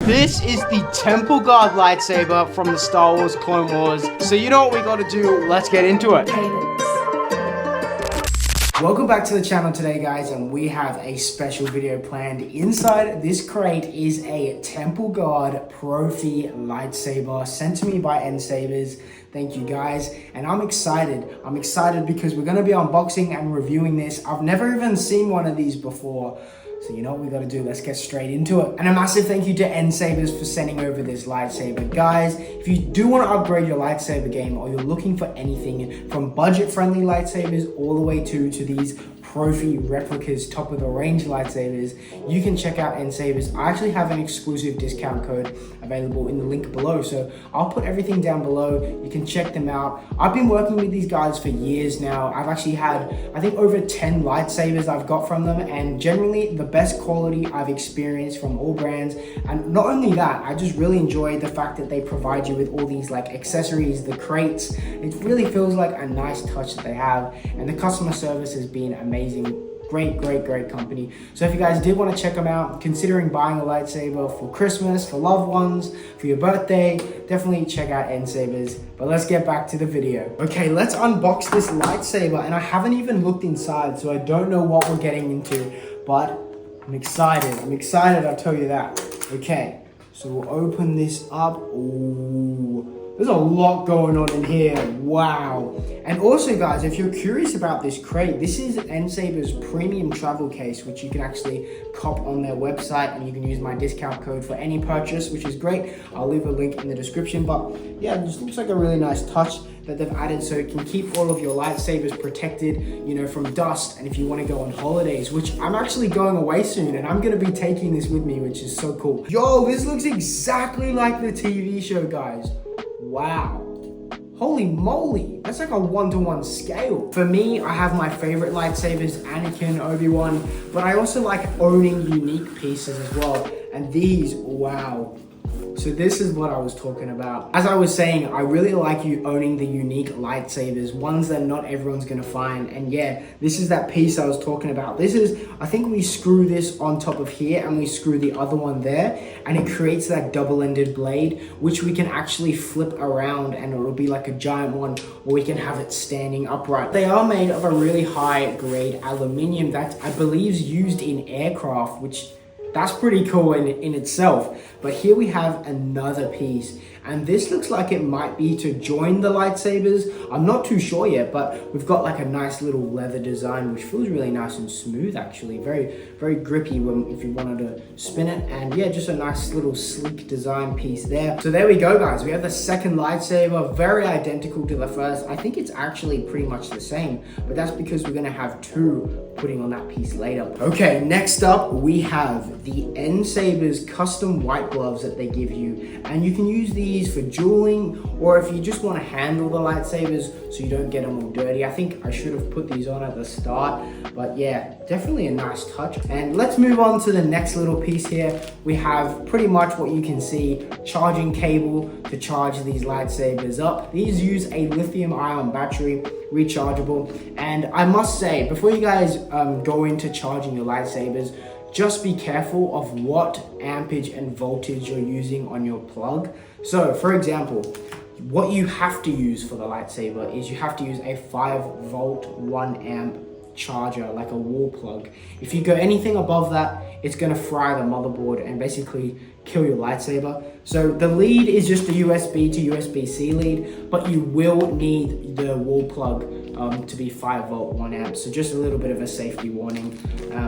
This is the Temple Guard lightsaber from the Star Wars Clone Wars. So you know what we gotta do, let's get into it. Welcome back to the channel today, guys, and we have a special video planned. Inside this crate is a Temple Guard Proffie lightsaber sent to me by NSABER. Thank you, guys, and I'm excited. I'm excited because we're going to be unboxing and reviewing this. I've never even seen one of these before. So you know what we got to do, let's get straight into it. And a massive thank you to NSABER for sending over this lightsaber. Guys, if you do want to upgrade your lightsaber game, or you're looking for anything from budget-friendly lightsabers all the way to these Proffie replicas, top-of-the-range lightsabers, you can check out NSABER. I actually have an exclusive discount code available in the link below, so I'll put everything down below. You can check them out. I've been working with these guys for years now. I've actually had, I think, over 10 lightsabers I've got from them, and generally the best quality I've experienced from all brands. And not only that, I just really enjoy the fact that they provide you with all these like accessories, the crates. It really feels like a nice touch that they have, and the customer service has been amazing. Great company. So if you guys did want to check them out, considering buying a lightsaber for Christmas, for loved ones, for your birthday, definitely check out NSABER. But let's get back to the video. Okay, let's unbox this lightsaber, and I haven't even looked inside, so I don't know what we're getting into, but I'm excited, I'll tell you that. Okay, so we'll open this up. Ooh. There's a lot going on in here, wow. And also, guys, if you're curious about this crate, this is NSABER's premium travel case, which you can actually cop on their website, and you can use my discount code for any purchase, which is great. I'll leave a link in the description, but yeah, it just looks like a really nice touch that they've added, so it can keep all of your lightsabers protected, you know, from dust. And if you want to go on holidays, which I'm actually going away soon, and I'm going to be taking this with me, which is so cool. Yo, this looks exactly like the TV show, guys. Wow. Holy moly, that's like a 1-to-1 scale. For me, I have my favorite lightsabers, Anakin, Obi-Wan, but I also like owning unique pieces as well. And these, wow. So this is what I was talking about. As I was saying, I really like you owning the unique lightsabers, ones that not everyone's gonna find. And yeah, this is that piece I was talking about. This is, I think we screw this on top of here and we screw the other one there, and it creates that double-ended blade, which we can actually flip around, and it'll be like a giant one, or we can have it standing upright. They are made of a really high grade aluminium that I believe is used in aircraft, which that's pretty cool in itself. But here we have another piece, and this looks like it might be to join the lightsabers. I'm not too sure yet, but we've got like a nice little leather design, which feels really nice and smooth, actually. Very grippy if you wanted to spin it. And yeah, just a nice little sleek design piece there. So there we go, guys. We have the second lightsaber, very identical to the first. I think it's actually pretty much the same, but that's because we're gonna have two putting on that piece later. Okay, next up we have the NSABER's custom white gloves that they give you, and you can use these for dueling, or if you just want to handle the lightsabers so you don't get them all dirty. I think I should have put these on at the start, but yeah, definitely a nice touch. And let's move on to the next little piece here. We have pretty much what you can see, charging cable to charge these lightsabers up. These use a lithium-ion battery, rechargeable. And I must say, before you guys go into charging your lightsabers, just be careful of what ampage and voltage you're using on your plug. So for example, what you have to use for the lightsaber is you have to use a 5-volt 1-amp charger, like a wall plug. If you go anything above that, it's going to fry the motherboard and basically kill your lightsaber. So the lead is just a USB to USB-C lead, but you will need the wall plug to be 5-volt 1-amp. So just a little bit of a safety warning.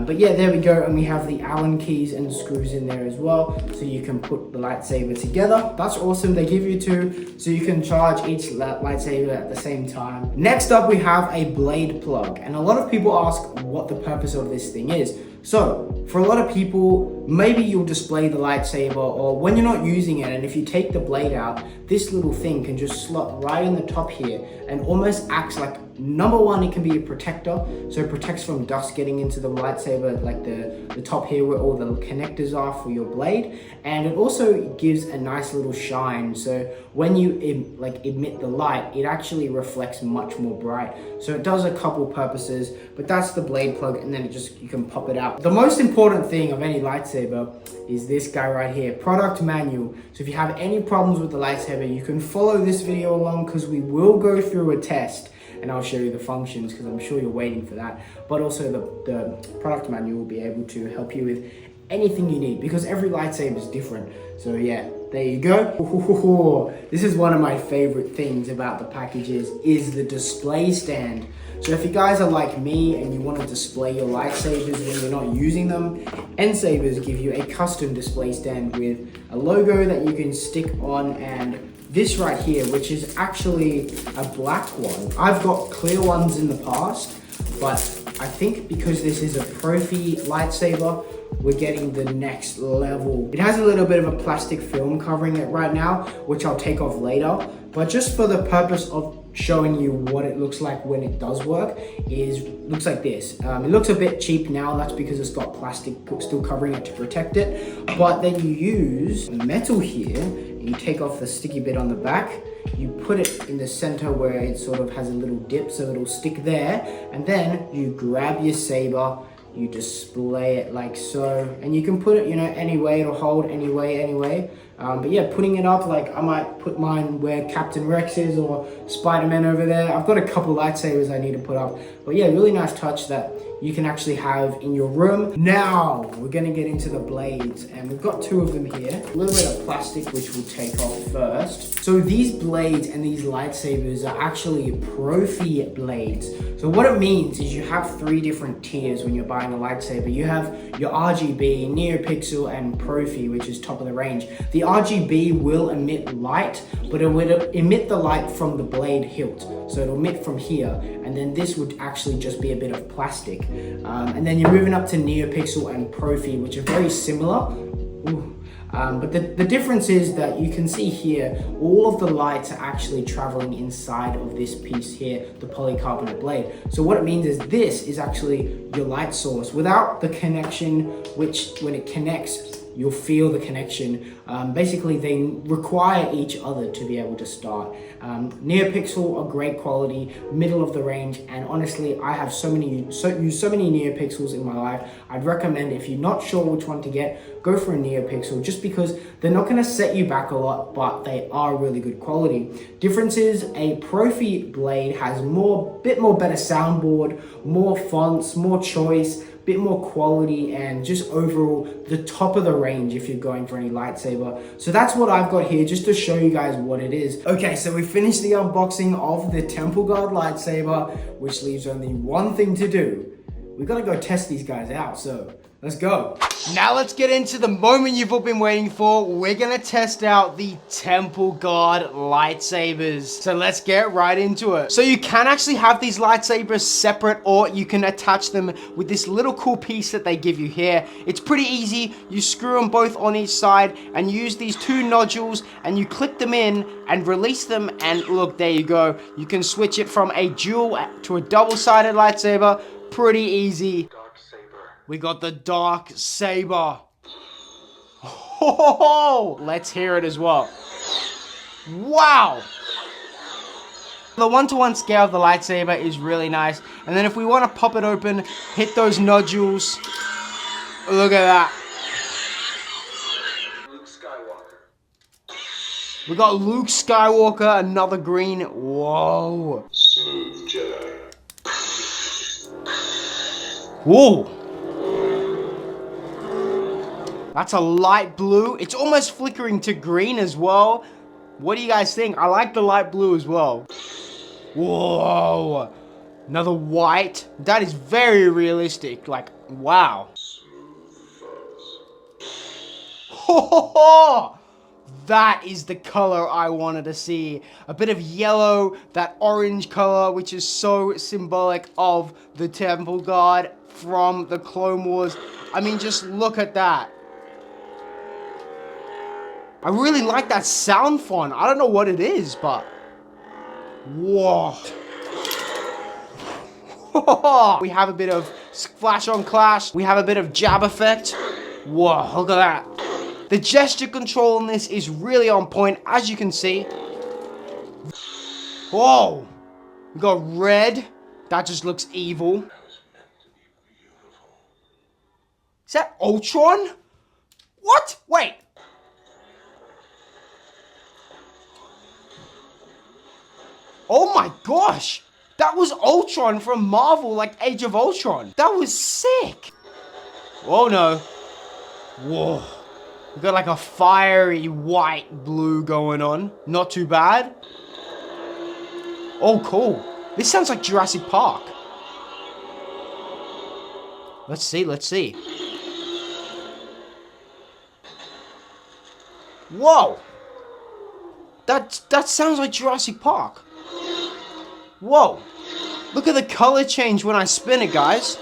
But yeah, there we go. And we have the Allen keys and screws in there as well, so you can put the lightsaber together. That's awesome. They give you two, so you can charge each lightsaber at the same time. Next up, we have a blade plug. And a lot of people ask what the purpose of this thing is. So for a lot of people, maybe you'll display the lightsaber, or when you're not using it, and if you take the blade out, this little thing can just slot right in the top here and almost acts like Number one, it can be a protector, so it protects from dust getting into the lightsaber, like the top here where all the connectors are for your blade, and it also gives a nice little shine, so when you emit the light, it actually reflects much more bright. So it does a couple purposes, but that's the blade plug, and then you can pop it out. The most important thing of any lightsaber is this guy right here, product manual. So if you have any problems with the lightsaber, you can follow this video along, because we will go through a test and I'll show you the functions, because I'm sure you're waiting for that. But also the product manual will be able to help you with anything you need, because every lightsaber is different. So yeah, there you go. This is one of my favorite things about the packages, is the display stand. So if you guys are like me and you want to display your lightsabers when you're not using them, NSABERs give you a custom display stand with a logo that you can stick on, and this right here, which is actually a black one. I've got clear ones in the past, but I think because this is a Proffie lightsaber, we're getting the next level. It has a little bit of a plastic film covering it right now, which I'll take off later. But just for the purpose of showing you what it looks like when it does work, looks like this. It looks a bit cheap now, that's because it's got plastic still covering it to protect it. But then you use metal here, you take off the sticky bit on the back, you put it in the center where it sort of has a little dip, so it'll stick there, and then you grab your saber, you display it like so, and you can put it, any way, it'll hold any way. But yeah, putting it up, like I might put mine where Captain Rex is, or Spider-Man over there. I've got a couple lightsabers I need to put up. But yeah, really nice touch that you can actually have in your room. Now, we're gonna get into the blades, and we've got two of them here. A little bit of plastic, which we'll take off first. So these blades and these lightsabers are actually Proffie blades. So what it means is you have three different tiers when you're buying a lightsaber. You have your RGB, Neopixel, and Proffie, which is top of the range. The RGB will emit light, but it will emit the light from the blade hilt. So it'll emit from here, and then this would actually just be a bit of plastic. And then you're moving up to Neopixel and Proffie, which are very similar. But the difference is that you can see here, all of the lights are actually traveling inside of this piece here, the polycarbonate blade. So what it means is this is actually your light source. Without the connection, which when it connects, you'll feel the connection. Basically, they require each other to be able to start. Neopixel are great quality, middle of the range, and honestly, I have used so many Neopixels in my life. I'd recommend, if you're not sure which one to get, go for a Neopixel, just because they're not gonna set you back a lot, but they are really good quality. Difference is a Proffie blade has bit more better soundboard, more fonts, more choice, bit more quality, and just overall the top of the range if you're going for any lightsaber. So that's what I've got here, just to show you guys what it is. Okay, so we finished the unboxing of the Temple Guard lightsaber, which leaves only one thing to do. We gotta go test these guys out, so let's go. Now let's get into the moment you've all been waiting for. We're gonna test out the Temple Guard lightsabers. So let's get right into it. So you can actually have these lightsabers separate, or you can attach them with this little cool piece that they give you here. It's pretty easy. You screw them both on each side and use these two nodules, and you clip them in and release them, and look, there you go. You can switch it from a dual to a double-sided lightsaber. Pretty easy. We got the dark saber. Oh, let's hear it as well. Wow. The one-to-one scale of the lightsaber is really nice. And then if we want to pop it open, hit those nodules. Look at that. Luke Skywalker. We got Luke Skywalker, another green. Whoa. Smooth Jedi. Whoa. That's a light blue. It's almost flickering to green as well. What do you guys think? I like the light blue as well. Whoa. Another white. That is very realistic. Like, wow. Oh, that is the color I wanted to see. A bit of yellow, that orange color, which is so symbolic of the Temple Guard from the Clone Wars. I mean, just look at that. I really like that sound font. I don't know what it is, but whoa. We have a bit of flash on clash. We have a bit of jab effect. Whoa, look at that. The gesture control on this is really on point, as you can see. Whoa. We got red. That just looks evil. Is that Ultron? What? Wait. Oh my gosh. That was Ultron from Marvel, like Age of Ultron. That was sick. Oh no. Whoa. We got like a fiery white blue going on. Not too bad. Oh, cool. This sounds like Jurassic Park. Let's see, let's see. Whoa. That sounds like Jurassic Park. Whoa. Look at the color change when I spin it, guys.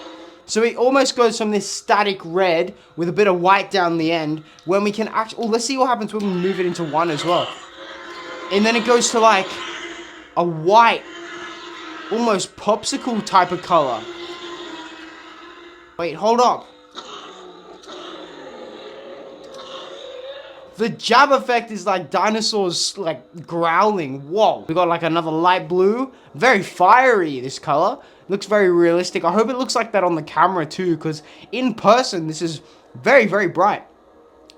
So it almost goes from this static red with a bit of white down the end when we can actually... Oh, let's see what happens when we move it into one as well. And then it goes to like a white, almost popsicle type of color. Wait, hold up. The jab effect is like dinosaurs like growling. Whoa. We got like another light blue. Very fiery, this color. Looks very realistic. I hope it looks like that on the camera too, because in person, this is very, very bright.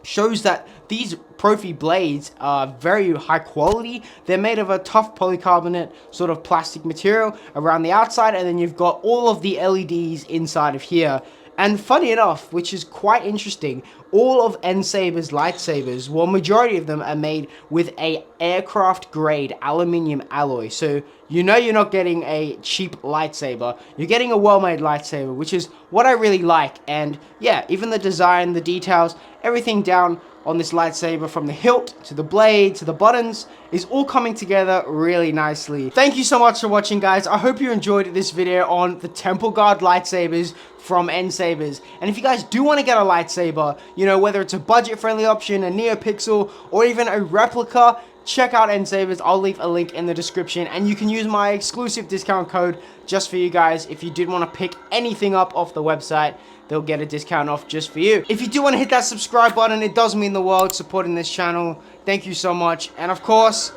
Shows that these Proffie blades are very high quality. They're made of a tough polycarbonate sort of plastic material around the outside, and then you've got all of the LEDs inside of here. And funny enough, which is quite interesting, all of NSABER's lightsabers, well, majority of them are made with a aircraft grade aluminium alloy. So you know you're not getting a cheap lightsaber, you're getting a well-made lightsaber, which is what I really like. And yeah, even the design, the details, everything down on this lightsaber, from the hilt to the blade to the buttons, is all coming together really nicely. Thank you so much for watching, guys. I hope you enjoyed this video on the Temple Guard lightsabers from NSABERs. And if you guys do want to get a lightsaber, you know, whether it's a budget-friendly option, a Neopixel, or even a replica, check out NSABERs. I'll leave a link in the description, and you can use my exclusive discount code just for you guys. If you did want to pick anything up off the website, they'll get a discount off just for you. If you do want to hit that subscribe button, it does mean the world supporting this channel. Thank you so much. And of course,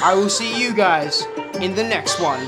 I will see you guys in the next one.